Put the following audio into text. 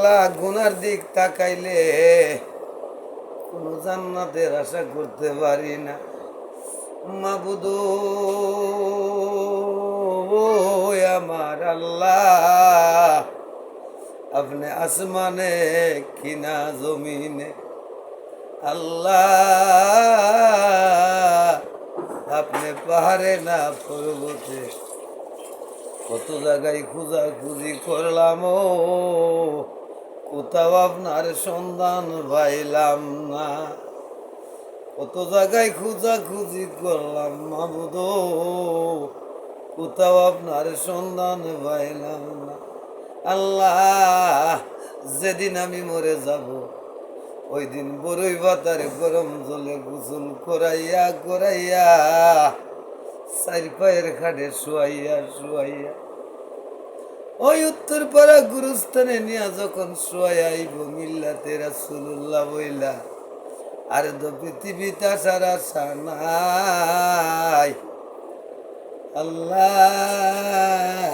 আল্লাহ গুনার দিক তাকাইলে কোনো জান্নাতের আশা করতে পারি না। মাবুদ আমার আল্লাহ, আপনি আসমানে কিনা জমিনে, আল্লাহ আপনি পাহাড়ে না পর্বতে, কত জায়গায় খুঁজাখুঁজি করলাম, ও কোথাও আপনার সন্ধান পাইলাম না। কত জায়গায় খুঁজাখুঁজি করলাম মাবুদ, কোথাও আপনার সন্ধান পাইলাম না। আল্লাহ যেদিন আমি মরে যাব, ওই দিন বড়ই পাতারে গরম জলে গোসল করাইয়া করাইয়া চার পায়ের খাটে শুয়াইয়া শুয়াইয়া ওই উত্তর পাড়া গুরুস্থানে নিয়ে যখন শুয়াই আইব মিল্লাতে রাসূলুল্লাহ বইলা, আর তো পৃথিবীতে আসার আশা নাই। আল্লাহ